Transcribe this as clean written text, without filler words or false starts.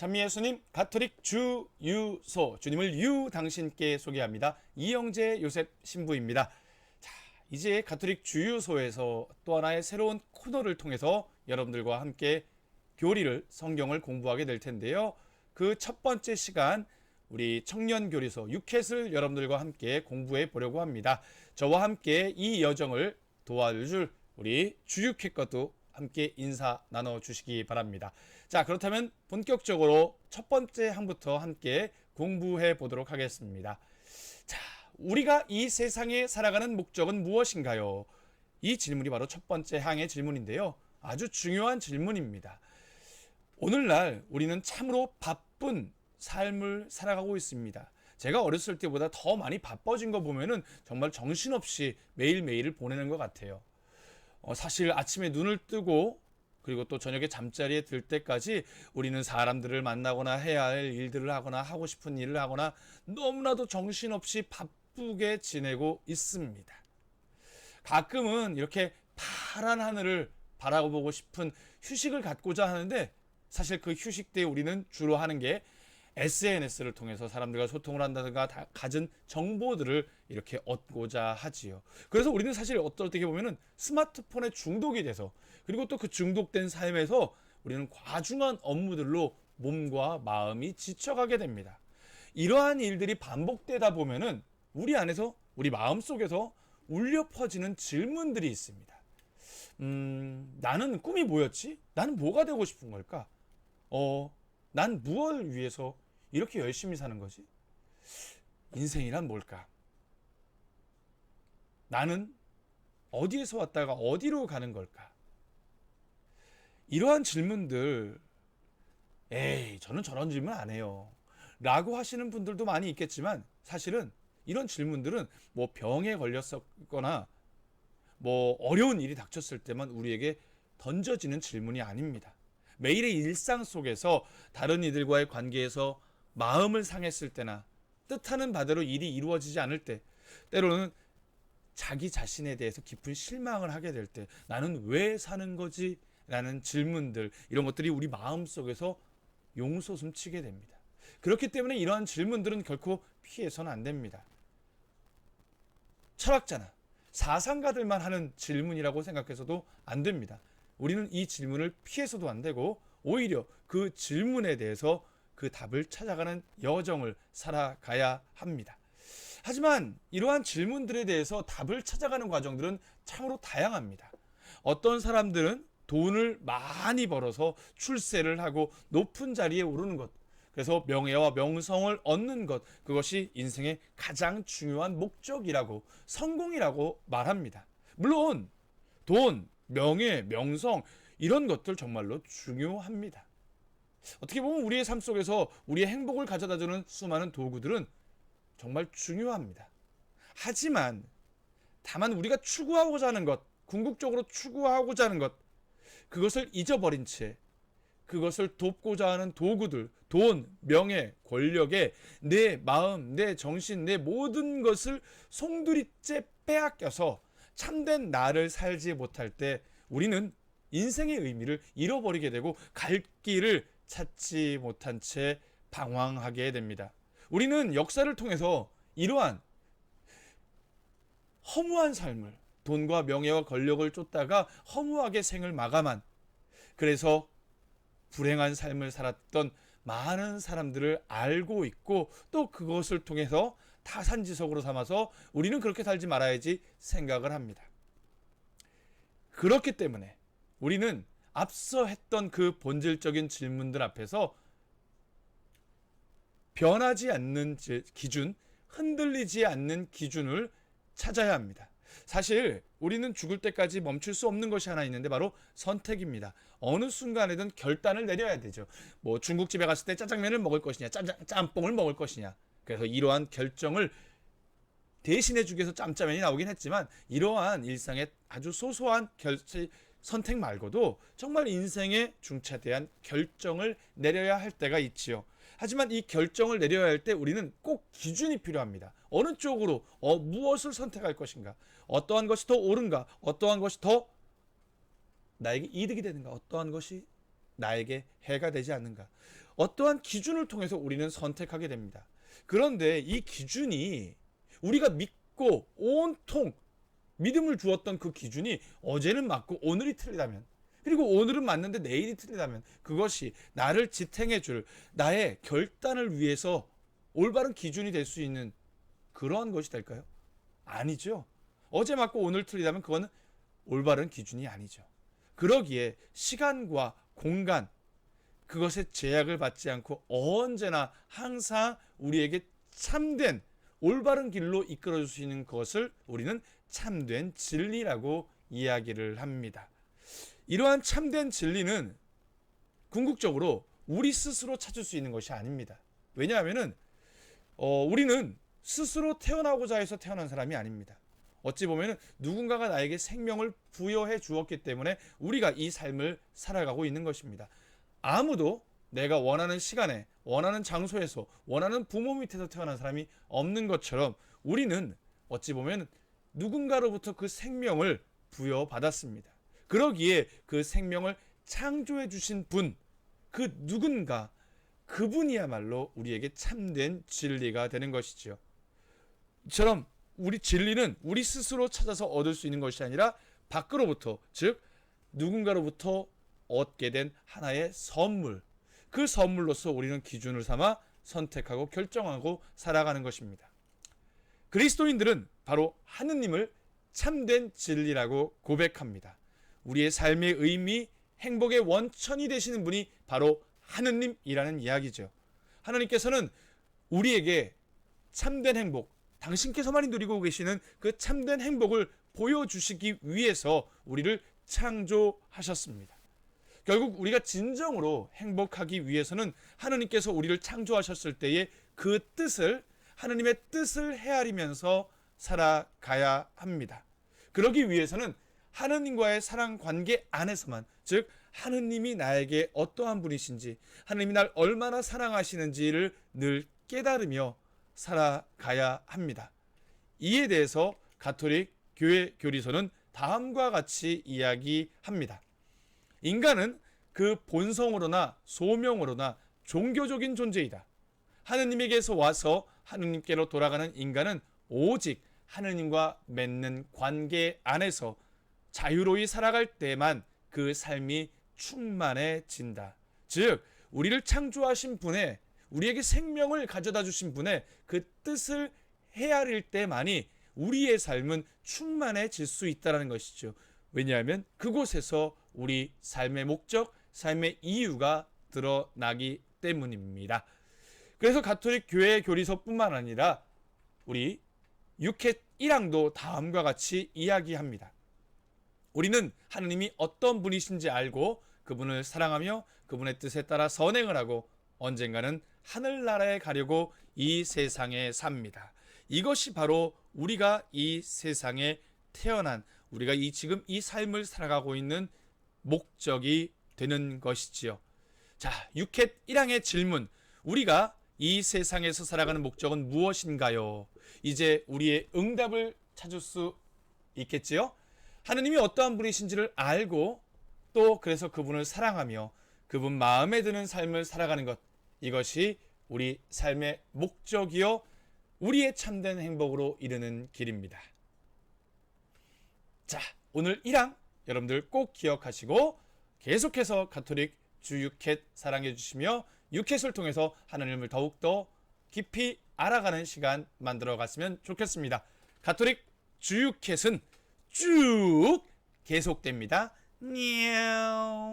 찬미예수님 가톨릭 주유소 주님을 당신께 소개합니다. 이영재 요셉 신부입니다. 자, 이제 가톨릭 주유소에서 또 하나의 새로운 코너를 통해서 여러분들과 함께 교리를 성경을 공부하게 될 텐데요. 그 첫 번째 시간 우리 청년교리서 6횟을 여러분들과 함께 공부해 보려고 합니다. 저와 함께 이 여정을 도와줄 우리 주육회과도 함께 인사 나눠주시기 바랍니다. 자, 그렇다면 본격적으로 첫 번째 항부터 함께 공부해 보도록 하겠습니다. 자, 우리가 이 세상에 살아가는 목적은 무엇인가요? 이 질문이 바로 첫 번째 항의 질문인데요. 아주 중요한 질문입니다. 오늘날 우리는 참으로 바쁜 삶을 살아가고 있습니다. 제가 어렸을 때보다 더 많이 바빠진 거 보면은 정말 정신없이 매일매일을 보내는 것 같아요. 사실 아침에 눈을 뜨고 그리고 또 저녁에 잠자리에 들 때까지 우리는 사람들을 만나거나 해야 할 일들을 하거나 하고 싶은 일을 하거나 너무나도 정신없이 바쁘게 지내고 있습니다. 가끔은 이렇게 파란 하늘을 바라보고 싶은 휴식을 갖고자 하는데 사실 그 휴식 때 우리는 주로 하는 게 SNS를 통해서 사람들과 소통을 한다든가 갖은 정보들을 이렇게 얻고자 하지요. 그래서 우리는 사실 어떻게 보면은 스마트폰에 중독이 돼서 그리고 또 그 중독된 삶에서 우리는 과중한 업무들로 몸과 마음이 지쳐가게 됩니다. 이러한 일들이 반복되다 보면은 우리 안에서 우리 마음 속에서 울려 퍼지는 질문들이 있습니다. 나는 꿈이 뭐였지? 나는 뭐가 되고 싶은 걸까? 난 무엇을 위해서 이렇게 열심히 사는 거지? 인생이란 뭘까? 나는 어디에서 왔다가 어디로 가는 걸까? 이러한 질문들, 저는 저런 질문 안 해요. 라고 하시는 분들도 많이 있겠지만 사실은 이런 질문들은 뭐 병에 걸렸거나 뭐 어려운 일이 닥쳤을 때만 우리에게 던져지는 질문이 아닙니다. 매일의 일상 속에서 다른 이들과의 관계에서 마음을 상했을 때나 뜻하는 바대로 일이 이루어지지 않을 때, 때로는 자기 자신에 대해서 깊은 실망을 하게 될 때 나는 왜 사는 거지? 라는 질문들, 이런 것들이 우리 마음 속에서 용솟음치게 됩니다. 그렇기 때문에 이러한 질문들은 결코 피해서는 안 됩니다. 철학자나 사상가들만 하는 질문이라고 생각해서도 안 됩니다. 우리는 이 질문을 피해서도 안 되고 오히려 그 질문에 대해서 그 답을 찾아가는 여정을 살아가야 합니다. 하지만 이러한 질문들에 대해서 답을 찾아가는 과정들은 참으로 다양합니다. 어떤 사람들은 돈을 많이 벌어서 출세를 하고 높은 자리에 오르는 것, 그래서 명예와 명성을 얻는 것, 그것이 인생의 가장 중요한 목적이라고, 성공이라고 말합니다. 물론 돈, 명예, 명성 이런 것들 정말로 중요합니다. 어떻게 보면 우리의 삶 속에서 우리의 행복을 가져다주는 수많은 도구들은 정말 중요합니다. 하지만 다만 우리가 추구하고자 하는 것, 궁극적으로 추구하고자 하는 것, 그것을 잊어버린 채 그것을 돕고자 하는 도구들, 돈, 명예, 권력에 내 마음, 내 정신, 내 모든 것을 송두리째 빼앗겨서 참된 나를 살지 못할 때 우리는 인생의 의미를 잃어버리게 되고 갈 길을 찾지 못한 채 방황하게 됩니다. 우리는 역사를 통해서 이러한 허무한 삶을, 돈과 명예와 권력을 쫓다가 허무하게 생을 마감한, 그래서 불행한 삶을 살았던 많은 사람들을 알고 있고 또 그것을 통해서 타산지석으로 삼아서 우리는 그렇게 살지 말아야지 생각을 합니다. 그렇기 때문에 우리는 앞서 했던 그 본질적인 질문들 앞에서 변하지 않는 기준, 흔들리지 않는 기준을 찾아야 합니다. 사실 우리는 죽을 때까지 멈출 수 없는 것이 하나 있는데 바로 선택입니다. 어느 순간에든 결단을 내려야 되죠. 뭐 중국집에 갔을 때 짜장면을 먹을 것이냐, 짬뽕을 먹을 것이냐. 그래서 이러한 결정을 대신해 주기 위해서 짬짜면이 나오긴 했지만 이러한 일상의 아주 소소한 선택 말고도 정말 인생의 중차대한 결정을 내려야 할 때가 있지요. 하지만 이 결정을 내려야 할 때 우리는 꼭 기준이 필요합니다. 어느 쪽으로 무엇을 선택할 것인가, 어떠한 것이 더 옳은가, 어떠한 것이 더 나에게 이득이 되는가, 어떠한 것이 나에게 해가 되지 않는가? 어떠한 기준을 통해서 우리는 선택하게 됩니다. 그런데 이 기준이 우리가 믿고 온통 믿음을 주었던 그 기준이 어제는 맞고 오늘이 틀리다면, 그리고 오늘은 맞는데 내일이 틀리다면, 그것이 나를 지탱해 줄 나의 결단을 위해서 올바른 기준이 될 수 있는 그러한 것이 될까요? 아니죠. 어제 맞고 오늘 틀리다면 그거는 올바른 기준이 아니죠. 그러기에 시간과 공간, 그것에 제약을 받지 않고 언제나 항상 우리에게 참된 올바른 길로 이끌어 줄 수 있는 것을 우리는 참된 진리라고 이야기를 합니다. 이러한 참된 진리는 궁극적으로 우리 스스로 찾을 수 있는 것이 아닙니다. 왜냐하면은 우리는 스스로 태어나고자 해서 태어난 사람이 아닙니다. 어찌 보면 누군가가 나에게 생명을 부여해 주었기 때문에 우리가 이 삶을 살아가고 있는 것입니다. 아무도 내가 원하는 시간에, 원하는 장소에서, 원하는 부모 밑에서 태어난 사람이 없는 것처럼 우리는 어찌 보면 누군가로부터 그 생명을 부여받았습니다. 그러기에 그 생명을 창조해 주신 분, 그 누군가, 그분이야말로 우리에게 참된 진리가 되는 것이지요. 이처럼 우리 진리는 우리 스스로 찾아서 얻을 수 있는 것이 아니라 밖으로부터, 즉 누군가로부터 얻게 된 하나의 선물, 그 선물로서 우리는 기준을 삼아 선택하고 결정하고 살아가는 것입니다. 그리스도인들은 바로 하느님을 참된 진리라고 고백합니다. 우리의 삶의 의미, 행복의 원천이 되시는 분이 바로 하느님이라는 이야기죠. 하나님께서는 우리에게 참된 행복, 당신께서만이 누리고 계시는 그 참된 행복을 보여주시기 위해서 우리를 창조하셨습니다. 결국 우리가 진정으로 행복하기 위해서는 하느님께서 우리를 창조하셨을 때의 그 뜻을, 하느님의 뜻을 헤아리면서 살아가야 합니다. 그러기 위해서는 하느님과의 사랑 관계 안에서만, 즉 하느님이 나에게 어떠한 분이신지, 하느님이 날 얼마나 사랑하시는지를 늘 깨달으며 살아가야 합니다. 이에 대해서 가톨릭 교회 교리서는 다음과 같이 이야기합니다. 인간은 그 본성으로나 소명으로나 종교적인 존재이다. 하느님에게서 와서 하느님께로 돌아가는 인간은 오직 하느님과 맺는 관계 안에서 자유로이 살아갈 때만 그 삶이 충만해진다. 즉 우리를 창조하신 분의, 우리에게 생명을 가져다 주신 분의 그 뜻을 헤아릴 때만이 우리의 삶은 충만해질 수 있다는 것이죠. 왜냐하면 그곳에서 우리 삶의 목적, 삶의 이유가 드러나기 때문입니다. 그래서 가톨릭 교회 교리서뿐만 아니라 우리 육회 1항도 다음과 같이 이야기합니다. 우리는 하느님이 어떤 분이신지 알고 그분을 사랑하며 그분의 뜻에 따라 선행을 하고 언젠가는 하늘나라에 가려고 이 세상에 삽니다. 이것이 바로 우리가 이 세상에 태어난, 우리가 지금 이 삶을 살아가고 있는 목적이 되는 것이지요. 자, 6회 1항의 질문, 우리가 이 세상에서 살아가는 목적은 무엇인가요? 이제 우리의 응답을 찾을 수 있겠지요? 하느님이 어떠한 분이신지를 알고 또 그래서 그분을 사랑하며 그분 마음에 드는 삶을 살아가는 것, 이것이 우리 삶의 목적이요 우리의 참된 행복으로 이르는 길입니다. 자, 오늘 1항 여러분들 꼭 기억하시고 계속해서 가톨릭 주 6회 사랑해 주시며 6회를 통해서 하나님을 더욱더 깊이 알아가는 시간 만들어 갔으면 좋겠습니다. 가톨릭 주 6회는 쭉 계속됩니다. 냐우.